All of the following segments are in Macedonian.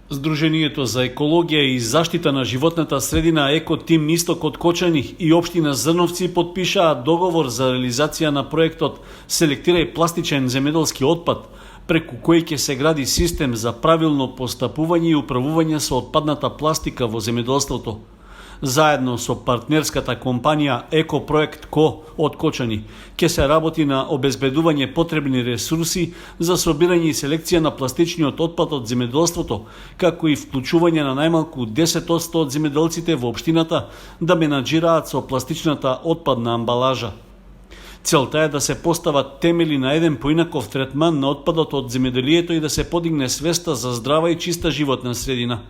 Сдруженијето за екологија и заштита на животната средина Екотим Исток од Кочани и општина Зрновци подпишаа договор за реализација на проектот Селектирај пластичен земјоделски отпад, преку кој ќе се гради систем за правилно постапување и управување со отпадната пластика во земјоделството. Заедно со партнерската компанија Екопроект Ко од Кочани ќе се работи на обезбедување потребни ресурси за собирање и селекција на пластичниот отпад од земјоделството, како и вклучување на најмалку 10% од земјоделците во општината да менаџираат со пластичната отпадна амбалажа. Целта е да се постават темели на еден поинаков третман на отпадот од земјоделието и да се подигне свеста за здрава и чиста животна средина.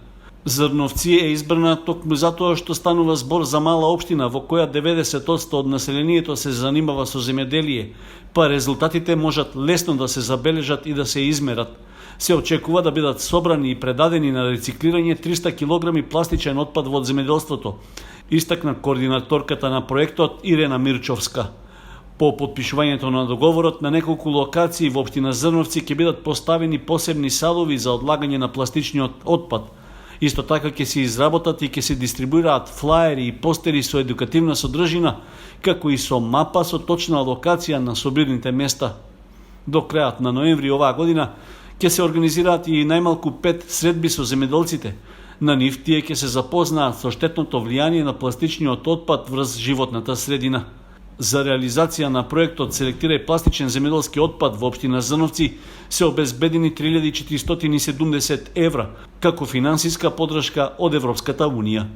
Зрновци е избрана токму затоа што станува збор за мала општина во која 90% од населението се занимава со земјоделие, па резултатите можат лесно да се забележат и да се измерат. Се очекува да бидат собрани и предадени на рециклирање 300 кг пластичен отпад во земјоделството, истакна координаторката на проектот Ирена Мирчовска. По подпишувањето на договорот на неколку локации во општина Зрновци ќе бидат поставени посебни садови за одлагање на пластичниот отпад. Исто така ќе се изработат и ќе се дистрибуираат флаери и постери со едукативна содржина, како и со мапа со точна локација на собирните места. До крајот на ноември оваа година ќе се организираат и најмалку 5 средби со земјоделците. На нив тие ќе се запознаат со штетното влијание на пластичниот отпад врз животната средина. За реализација на проектот Селектирај пластичен земјоделски отпад во општина Зрновци се обезбедени 3470 евра како финансиска поддршка од Европската унија.